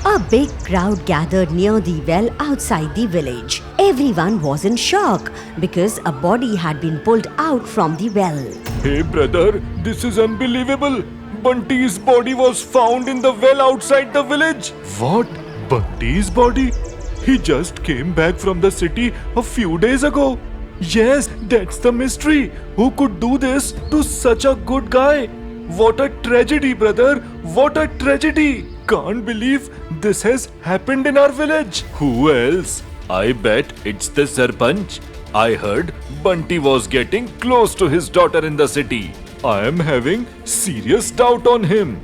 A big crowd gathered near the well outside the village. Everyone was in shock because a body had been pulled out from the well. Hey brother, this is unbelievable. Bunty's body was found in the well outside the village. What? Bunty's body? He just came back from the city a few days ago. Yes, that's the mystery. Who could do this to such a good guy? What a tragedy, brother. What a tragedy. Can't believe this has happened in our village. Who else? I bet it's the Sarpanch. I heard Bunty was getting close to his daughter in the city. I am having serious doubt on him.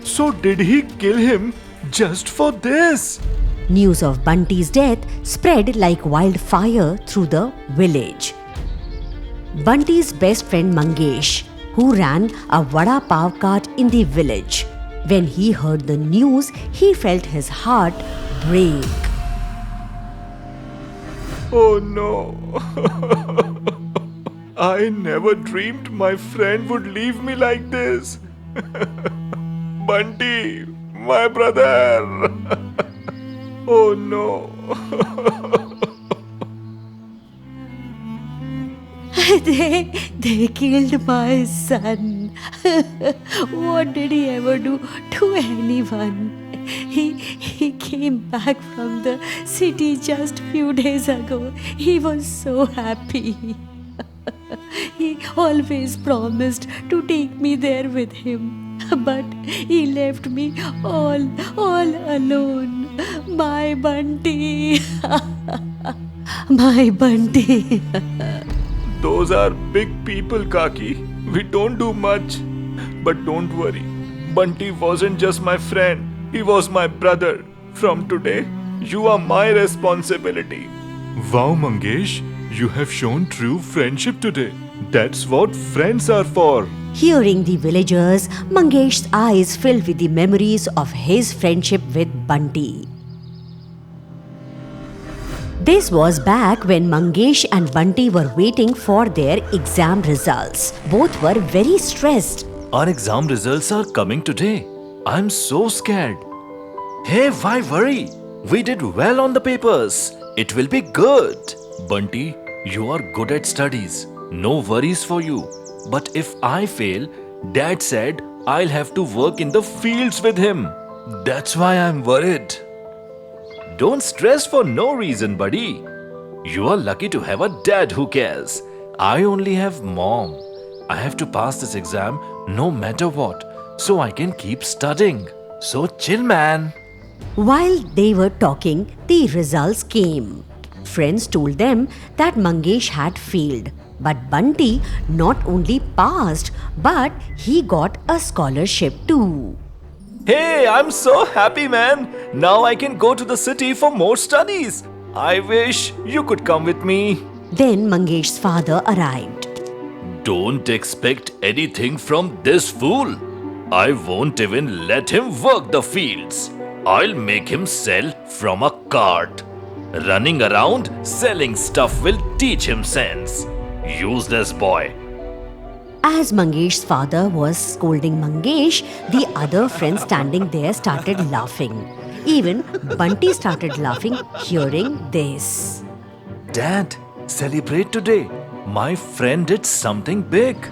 So did he kill him just for this? News of Bunty's death spread like wildfire through the village. Bunty's best friend Mangesh, who ran a vada pav cart in the village, when he heard the news, he felt his heart break. Oh no. I never dreamed my friend would leave me like this. Bunty, my brother. Oh no. They killed my son. What did he ever do to anyone? He came back from the city just few days ago. He was so happy. He always promised to take me there with him. But he left me all alone. My Bunty. My Bunty. Those are big people, Kaki. We don't do much. But don't worry. Bunty wasn't just my friend. He was my brother. From today, you are my responsibility. Wow, Mangesh. You have shown true friendship today. That's what friends are for. Hearing the villagers, Mangesh's eyes filled with the memories of his friendship with Bunty. This was back when Mangesh and Bunty were waiting for their exam results. Both were very stressed. Our exam results are coming today. I'm so scared. Hey, why worry? We did well on the papers. It will be good. Bunty, you are good at studies. No worries for you. But if I fail, Dad said I'll have to work in the fields with him. That's why I'm worried. Don't stress for no reason, buddy. You are lucky to have a dad who cares. I only have mom. I have to pass this exam no matter what, so I can keep studying. So chill, man. While they were talking, the results came. Friends told them that Mangesh had failed. But Bunty not only passed, but he got a scholarship too. Hey, I'm so happy, man. Now I can go to the city for more studies. I wish you could come with me. Then Mangesh's father arrived. Don't expect anything from this fool. I won't even let him work the fields. I'll make him sell from a cart. Running around selling stuff will teach him sense. Useless boy. As Mangesh's father was scolding Mangesh, the other friends standing there started laughing. Even Bunty started laughing hearing this. Dad, celebrate today. My friend did something big.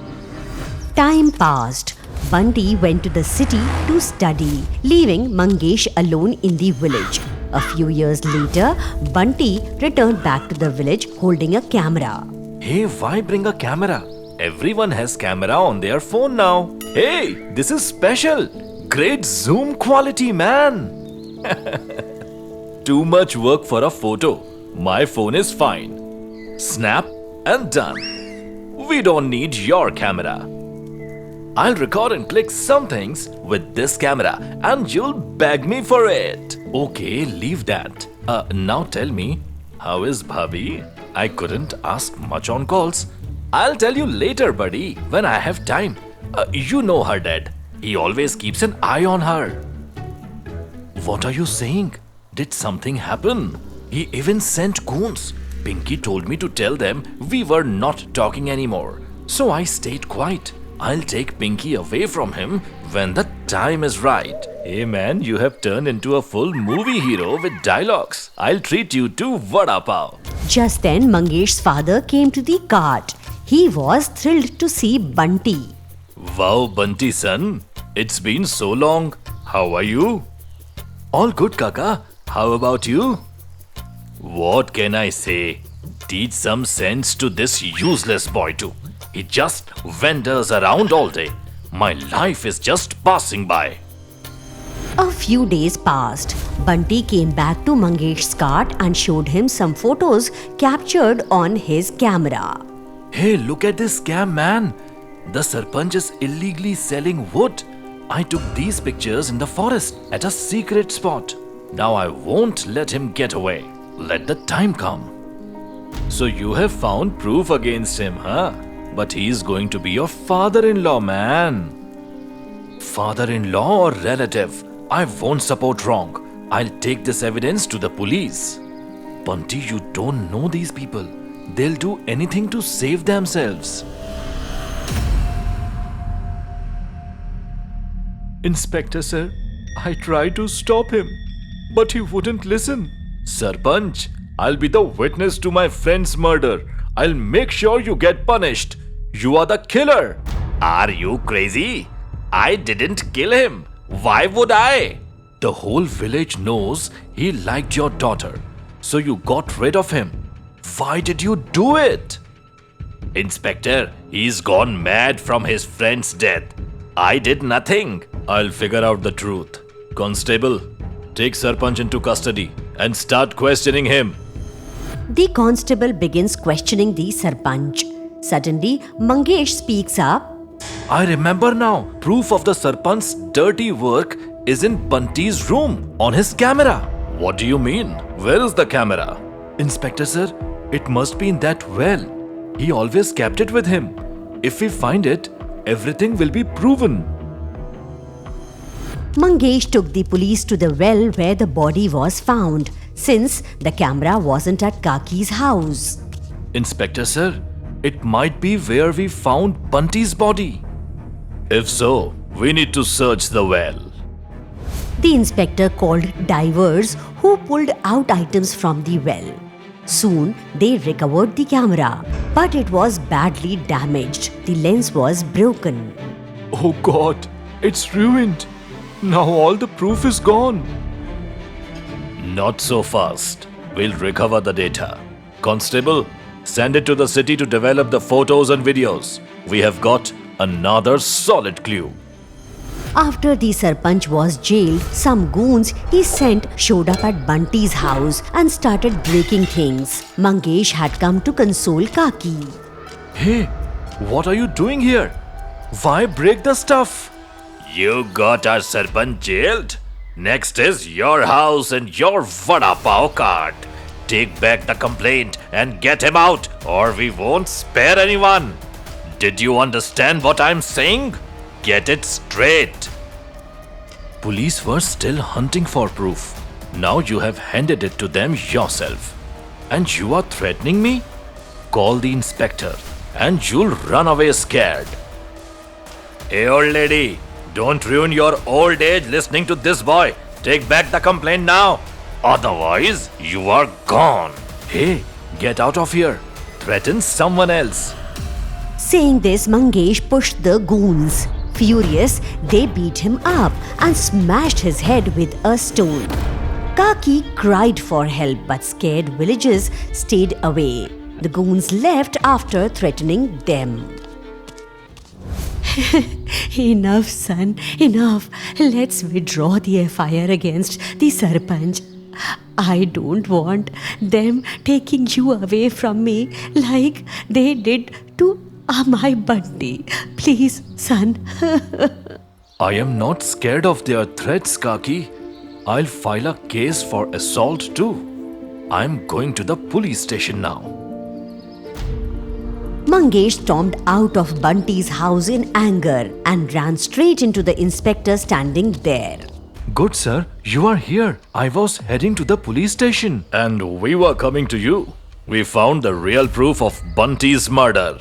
Time passed. Bunty went to the city to study, leaving Mangesh alone in the village. A few years later, Bunty returned back to the village holding a camera. Hey, why bring a camera? Everyone has camera on their phone now. Hey, this is special. Great zoom quality, man. Too much work for a photo. My phone is fine. Snap and done. We don't need your camera. I'll record and click some things with this camera and you'll beg me for it. Okay, leave that. Now tell me, how is Bhabhi? I couldn't ask much on calls. I'll tell you later, buddy, when I have time. You know her dad. He always keeps an eye on her. What are you saying? Did something happen? He even sent goons. Pinky told me to tell them we were not talking anymore. So I stayed quiet. I'll take Pinky away from him when the time is right. Hey man, you have turned into a full movie hero with dialogues. I'll treat you to vada pav. Just then, Mangesh's father came to the cart. He was thrilled to see Bunty. Wow, Bunty son, it's been so long. How are you? All good, Kaka. How about you? What can I say? Teach some sense to this useless boy too. He just wanders around all day. My life is just passing by. A few days passed. Bunty came back to Mangesh's cart and showed him some photos captured on his camera. Hey, look at this scam, man. The Sarpanch is illegally selling wood. I took these pictures in the forest at a secret spot. Now I won't let him get away. Let the time come. So you have found proof against him, huh? But he's going to be your father-in-law, man. Father-in-law or relative? I won't support wrong. I'll take this evidence to the police. Bunty, you don't know these people. They'll do anything to save themselves. Inspector sir, I tried to stop him, but he wouldn't listen. Sarpanch, I'll be the witness to my friend's murder. I'll make sure you get punished. You are the killer. Are you crazy? I didn't kill him. Why would I? The whole village knows he liked your daughter, so you got rid of him. Why did you do it? Inspector, he's gone mad from his friend's death. I did nothing. I'll figure out the truth. Constable, take Sarpanch into custody and start questioning him. The constable begins questioning the Sarpanch. Suddenly, Mangesh speaks up. I remember now. Proof of the Sarpanch's dirty work is in Bunty's room on his camera. What do you mean? Where is the camera? Inspector sir, it must be in that well. He always kept it with him. If we find it, everything will be proven. Mangesh took the police to the well where the body was found, since the camera wasn't at Kaki's house. Inspector sir, it might be where we found Bunty's body. If so, we need to search the well. The inspector called divers who pulled out items from the well. Soon, they recovered the camera, but it was badly damaged. The lens was broken. Oh God, it's ruined. Now all the proof is gone. Not so fast. We'll recover the data. Constable, send it to the city to develop the photos and videos. We have got another solid clue. After the Sarpanch was jailed, some goons he sent showed up at Bunty's house and started breaking things. Mangesh had come to console Kaki. Hey, what are you doing here? Why break the stuff? You got our Sarpanch jailed? Next is your house and your vada pav cart. Take back the complaint and get him out, or we won't spare anyone. Did you understand what I'm saying? Get it straight. Police were still hunting for proof. Now you have handed it to them yourself. And you are threatening me? Call the inspector and you'll run away scared. Hey old lady, don't ruin your old age listening to this boy. Take back the complaint now. Otherwise, you are gone. Hey, get out of here. Threaten someone else. Saying this, Mangesh pushed the goons. Furious, they beat him up and smashed his head with a stone. Kaki cried for help, but scared villagers stayed away. The goons left after threatening them. Enough, son, enough. Let's withdraw the FIR against the Sarpanch. I don't want them taking you away from me like they did to my Bunty. Please, son. I am not scared of their threats, Kaki. I'll file a case for assault too. I'm going to the police station now. Mangesh stormed out of Bunty's house in anger and ran straight into the inspector standing there. Good sir, you are here. I was heading to the police station. And we were coming to you. We found the real proof of Bunty's murder.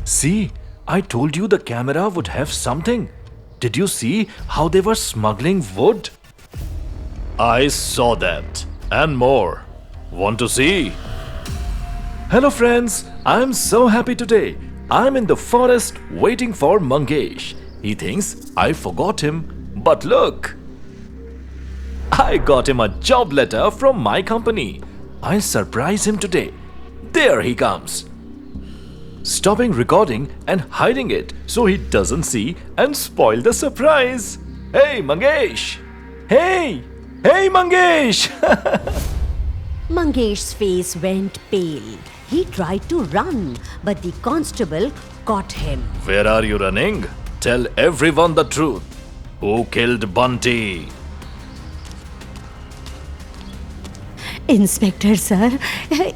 See, I told you the camera would have something. Did you see how they were smuggling wood? I saw that and more. Want to see? Hello friends, I'm so happy today. I'm in the forest waiting for Mangesh. He thinks I forgot him, but look. I got him a job letter from my company. I'll surprise him today. There he comes. Stopping recording and hiding it so he doesn't see and spoil the surprise. Hey Mangesh! Hey! Hey Mangesh! Mangesh's face went pale. He tried to run, but the constable caught him. Where are you running? Tell everyone the truth. Who killed Bunty? Inspector sir,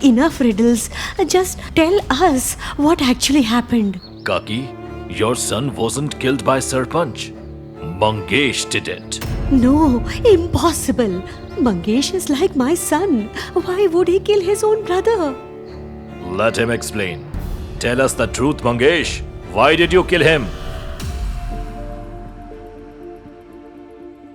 enough riddles. Just tell us what actually happened. Kaki, your son wasn't killed by Sarpanch. Mangesh did it. No, impossible. Mangesh is like my son. Why would he kill his own brother? Let him explain. Tell us the truth, Mangesh. Why did you kill him?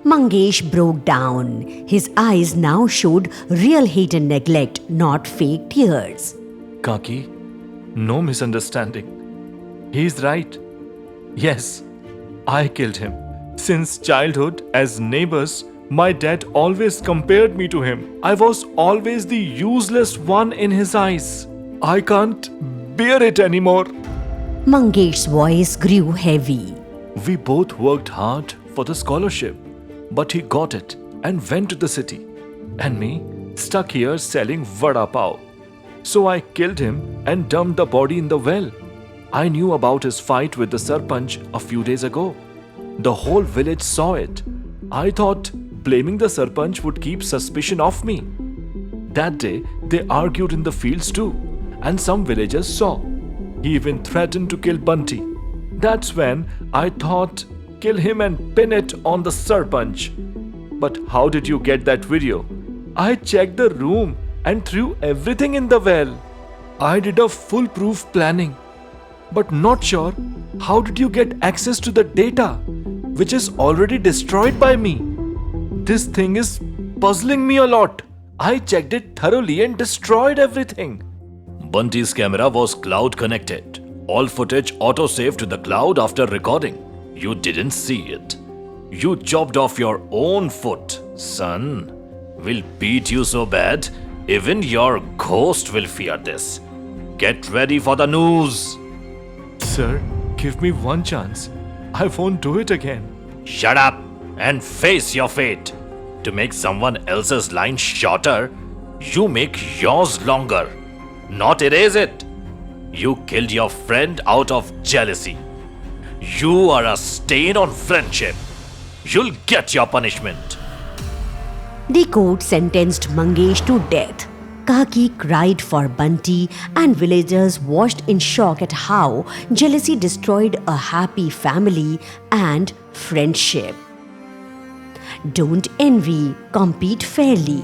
Mangesh broke down. His eyes now showed real hate and neglect, not fake tears. Kaki, no misunderstanding. He's right. Yes, I killed him. Since childhood, as neighbors, my dad always compared me to him. I was always the useless one in his eyes. I can't bear it anymore. Mangesh's voice grew heavy. We both worked hard for the scholarship, but he got it and went to the city. And me, stuck here selling vada pav. So I killed him and dumped the body in the well. I knew about his fight with the Sarpanch a few days ago. The whole village saw it. I thought blaming the Sarpanch would keep suspicion off me. That day, they argued in the fields too, and some villagers saw. He even threatened to kill Bunty. That's when I thought, kill him and pin it on the Sarpanch. But how did you get that video? I checked the room and threw everything in the well. I did a foolproof planning. But not sure, how did you get access to the data, which is already destroyed by me? This thing is puzzling me a lot. I checked it thoroughly and destroyed everything. Bunty's camera was cloud connected. All footage auto-saved to the cloud after recording. You didn't see it. You chopped off your own foot, son. We'll beat you so bad, even your ghost will fear this. Get ready for the news. Sir, give me one chance. I won't do it again. Shut up and face your fate. To make someone else's line shorter, you make yours longer. Not erase it. You killed your friend out of jealousy. You are a stain on friendship. You'll get your punishment. The court sentenced Mangesh to death. Kaki cried for Bunty, and villagers watched in shock at how jealousy destroyed a happy family and friendship. Don't envy, compete fairly.